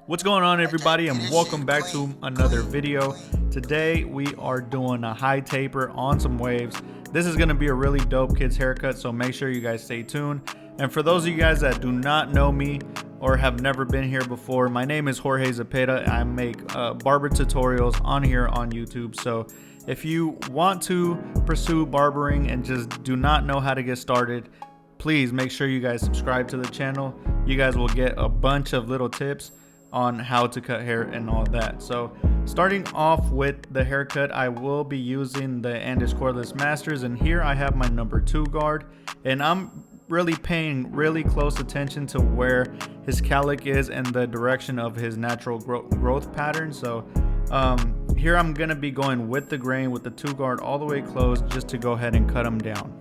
What's going on, everybody, and welcome back to another video. Today we are doing a high taper on some waves. This is going to be a really dope kid's haircut, so make sure you guys stay tuned. And for those of you guys that do not know me or have never been here before, my name is Jorge Zepeda. I make barber tutorials on here on YouTube. So if you want to pursue barbering and just do not know how to get started, please make sure you guys subscribe to the channel. You guys will get a bunch of little tips on how to cut hair and all that. So starting off with the haircut, I will be using the Andes Cordless Masters, and here I have my number 2 guard, and I'm really paying really close attention to where his calic is and the direction of his natural growth pattern. So here I'm gonna be going with the grain with the 2 guard all the way closed, just to go ahead and cut him down.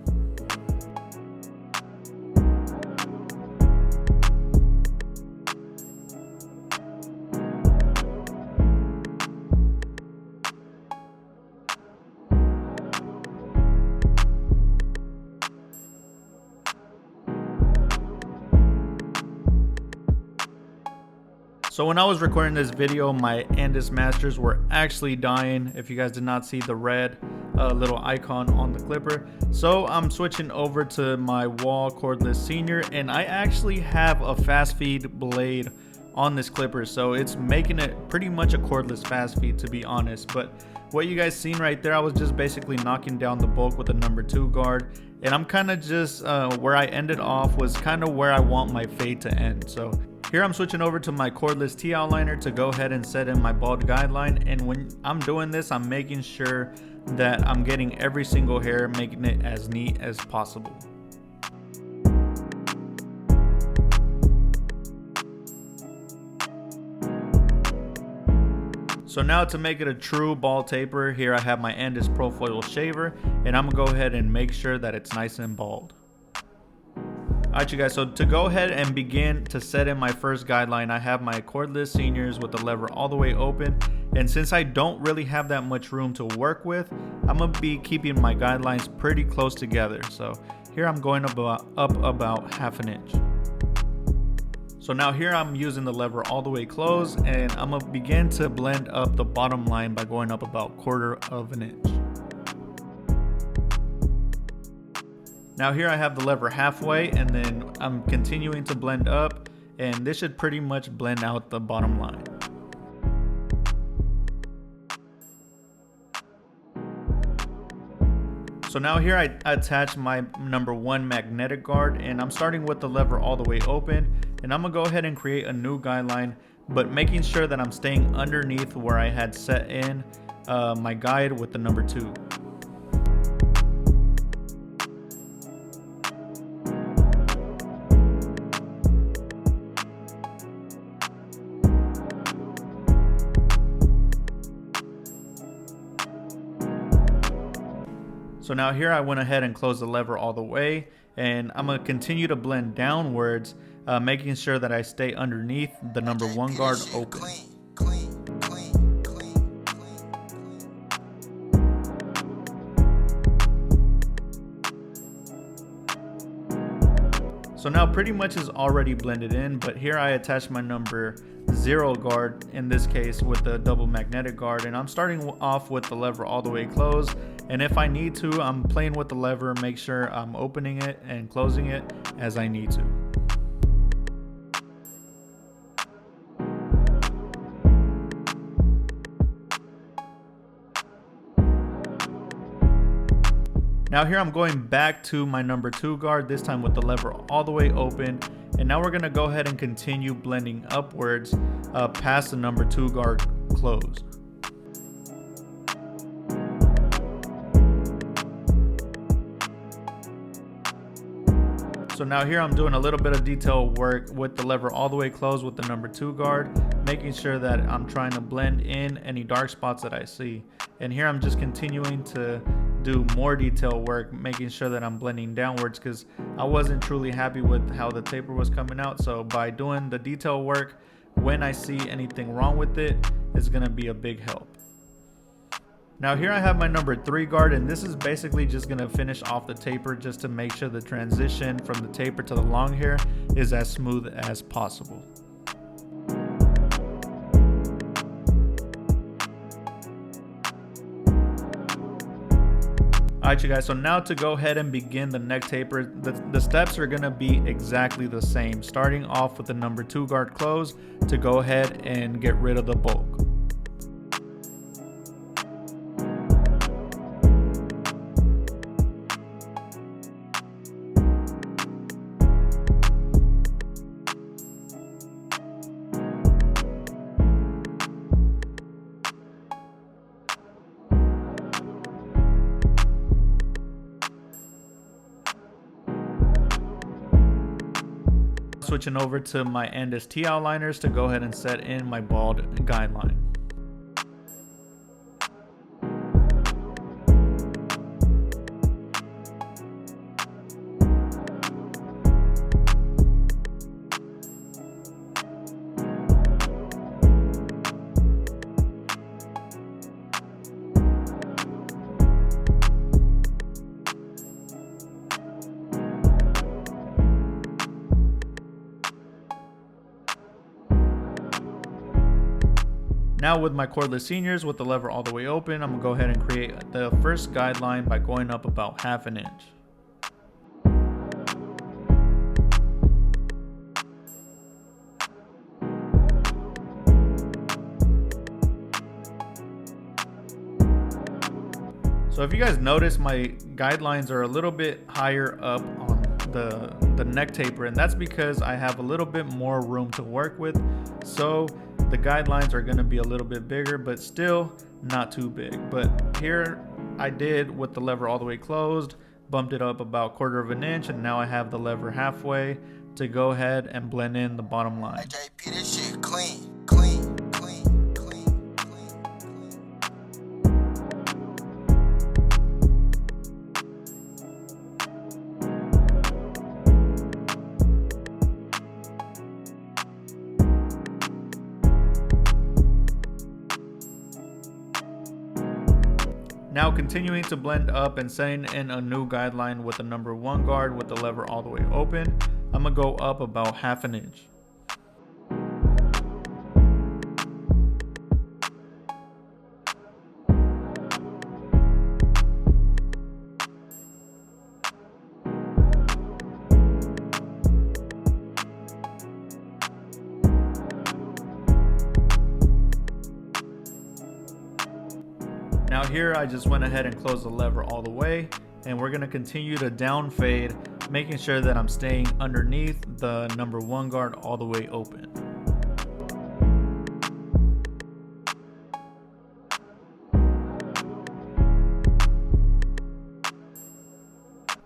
So when I was recording this video, my Andes Masters were actually dying. If you guys did not see the red little icon on the clipper. So I'm switching over to my Wahl Cordless Senior, and I actually have a fast feed blade on this clipper. So it's making it pretty much a cordless fast feed, to be honest. But what you guys seen right there, I was just basically knocking down the bulk with the number 2 guard. And I'm kind of just, where I ended off was kind of where I want my fade to end. So here I'm switching over to my cordless T-outliner to go ahead and set in my bald guideline. And when I'm doing this, I'm making sure that I'm getting every single hair, making it as neat as possible. So now to make it a true bald taper, here I have my Andes Profoil shaver, and I'm gonna go ahead and make sure that it's nice and bald. Alright you guys, so to go ahead and begin to set in my first guideline, I have my cordless seniors with the lever all the way open. And since I don't really have that much room to work with, I'm going to be keeping my guidelines pretty close together. So here I'm going up about ½ an inch. So now here I'm using the lever all the way closed, and I'm going to begin to blend up the bottom line by going up about ½ an inch. Now here I have the lever halfway, and then I'm continuing to blend up, and this should pretty much blend out the bottom line. So now here I attach my number 1 magnetic guard, and I'm starting with the lever all the way open, and I'm gonna go ahead and create a new guideline, but making sure that I'm staying underneath where I had set in my guide with the number 2. So now here I went ahead and closed the lever all the way, and I'm going to continue to blend downwards, making sure that I stay underneath the number 1 guard open. So now pretty much is already blended in, but here I attach my number 0 guard, in this case with the double magnetic guard, and I'm starting off with the lever all the way closed, and if I need to, I'm playing with the lever, make sure I'm opening it and closing it as I need to. Now here I'm going back to my number 2 guard, this time with the lever all the way open, and now we're going to go ahead and continue blending upwards past the number 2 guard closed. So now here I'm doing a little bit of detail work with the lever all the way closed with the number 2 guard, making sure that I'm trying to blend in any dark spots that I see. And here I'm just continuing to do more detail work, making sure that I'm blending downwards, because I wasn't truly happy with how the taper was coming out. So by doing the detail work, when I see anything wrong with it, it's going to be a big help. Now here I have my number 3 guard, and this is basically just going to finish off the taper just to make sure the transition from the taper to the long hair is as smooth as possible. Alright you guys, so now to go ahead and begin the neck taper, the steps are going to be exactly the same. Starting off with the number 2 guard closed to go ahead and get rid of the bulk. Switching over to my end is T outliners to go ahead and set in my bald guideline. Now with my cordless seniors with the lever all the way open, I'm going to go ahead and create the first guideline by going up about 1/2 inch. So if you guys notice, my guidelines are a little bit higher up on the neck taper, and that's because I have a little bit more room to work with. So the guidelines are going to be a little bit bigger, but still not too big. But here I did with the lever all the way closed, bumped it up about 1/4 inch, and now I have the lever halfway to go ahead and blend in the bottom line. JP, this shit clean, clean, clean, clean, clean. Now continuing to blend up and setting in a new guideline with the number 1 guard with the lever all the way open, I'm going to go up about 1/2 inch. Now here I just went ahead and closed the lever all the way, and we're going to continue to down fade, making sure that I'm staying underneath the number 1 guard all the way open.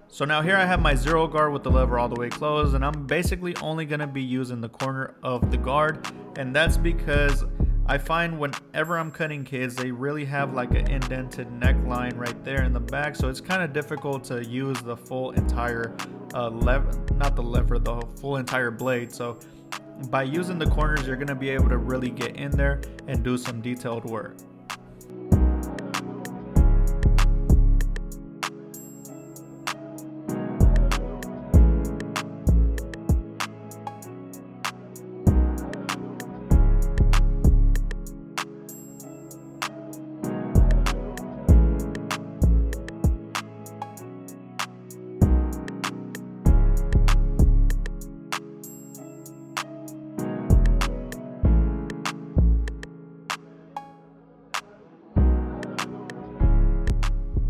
So now here I have my 0 guard with the lever all the way closed, and I'm basically only going to be using the corner of the guard, and that's because I find whenever I'm cutting kids, they really have like an indented neckline right there in the back, so it's kind of difficult to use the full entire the full entire blade. So by using the corners, you're going to be able to really get in there and do some detailed work.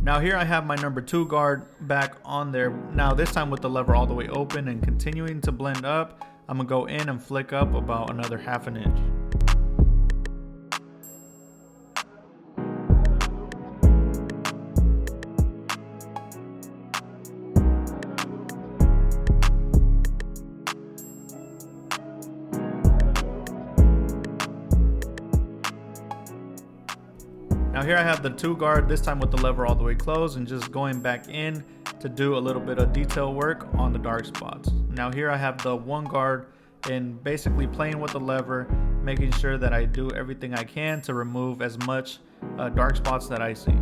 Now here I have my number 2 guard back on there. Now this time with the lever all the way open and continuing to blend up, I'm gonna go in and flick up about another 1/2 inch. Now here I have the 2 guard, this time with the lever all the way closed, and just going back in to do a little bit of detail work on the dark spots. Now here I have the 1 guard and basically playing with the lever, making sure that I do everything I can to remove as much dark spots that I see.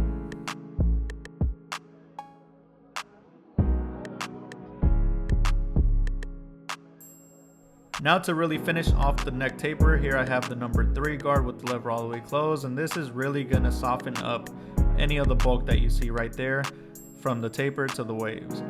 Now to really finish off the neck taper, here I have the number 3 guard with the lever all the way closed, and this is really going to soften up any of the bulk that you see right there. from the taper to the waves.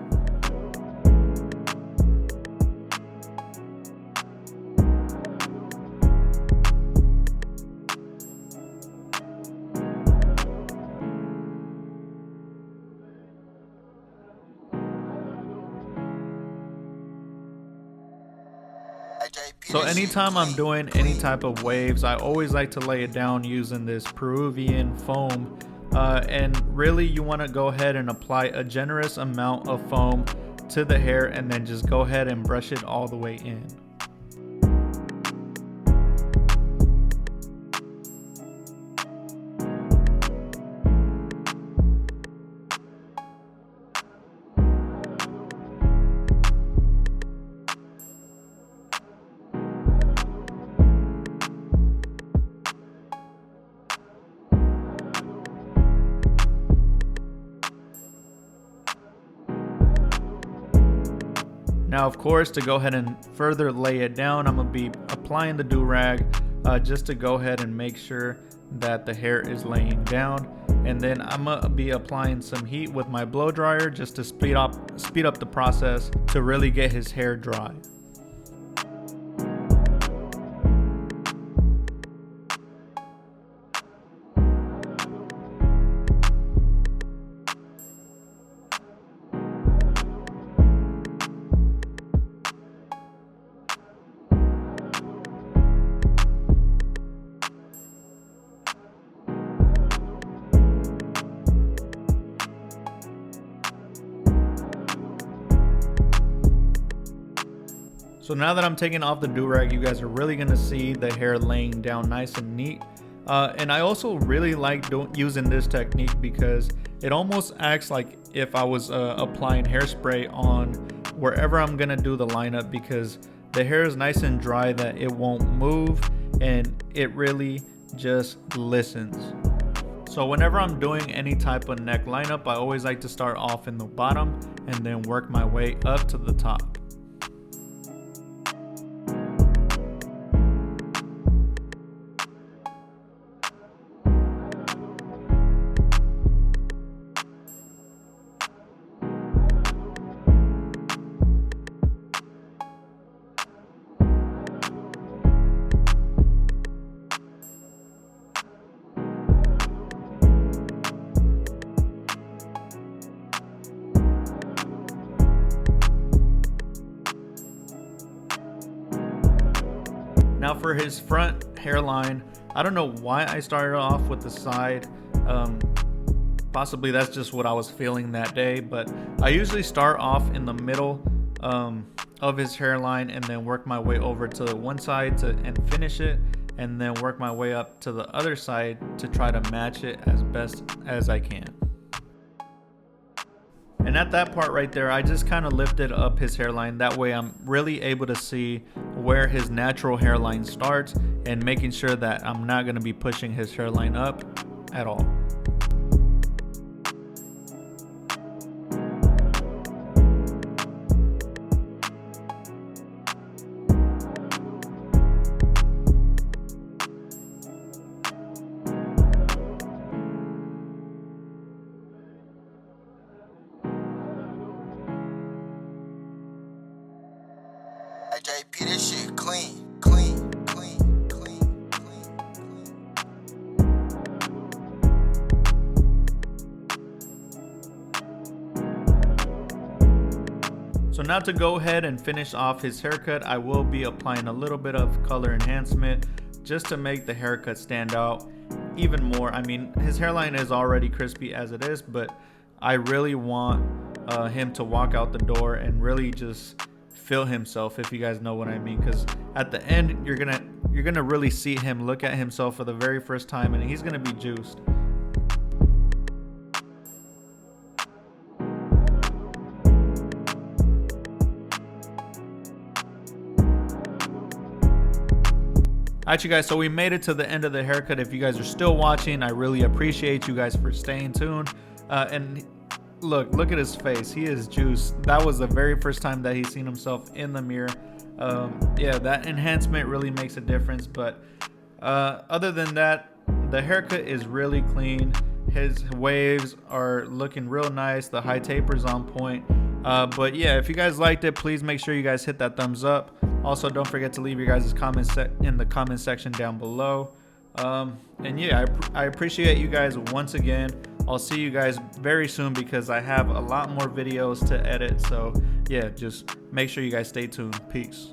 So anytime I'm doing any type of waves, I always like to lay it down using this Peruvian foam. And really you want to go ahead and apply a generous amount of foam to the hair and then just go ahead and brush it all the way in. Now, of course, to go ahead and further lay it down, I'm going to be applying the do-rag just to go ahead and make sure that the hair is laying down. And then I'm going to be applying some heat with my blow dryer just to speed up the process to really get his hair dry. So now that I'm taking off the do-rag, you guys are really gonna see the hair laying down nice and neat. And I also really like using this technique because it almost acts like if I was applying hairspray on wherever I'm gonna do the lineup, because the hair is nice and dry that it won't move and it really just listens. So whenever I'm doing any type of neck lineup, I always like to start off in the bottom and then work my way up to the top. Now for his front hairline, I don't know why I started off with the side. Possibly that's just what I was feeling that day, but I usually start off in the middle of his hairline and then work my way over to one side and finish it, and then work my way up to the other side to try to match it as best as I can. And at that part right there, I just kind of lifted up his hairline. That way I'm really able to see where his natural hairline starts and making sure that I'm not going to be pushing his hairline up at all. JP, this shit clean, clean, clean, clean, clean, clean. So now to go ahead and finish off his haircut, I will be applying a little bit of color enhancement just to make the haircut stand out even more. I mean, his hairline is already crispy as it is, but I really want him to walk out the door and really just feel himself, if you guys know what I mean, because at the end you're gonna really see him look at himself for the very first time and he's gonna be juiced. Alright, you guys, so we made it to the end of the haircut. If you guys are still watching, I really appreciate you guys for staying tuned. And look at his face. He is juiced. That was the very first time that he's seen himself in the mirror. Yeah, that enhancement really makes a difference. But other than that, the haircut is really clean. His waves are looking real nice. The high taper's on point. But yeah, if you guys liked it, please make sure you guys hit that thumbs up. Also, don't forget to leave your guys' comments in the comment section down below. And yeah, I appreciate you guys once again. I'll see you guys very soon because I have a lot more videos to edit. So yeah, just make sure you guys stay tuned. Peace.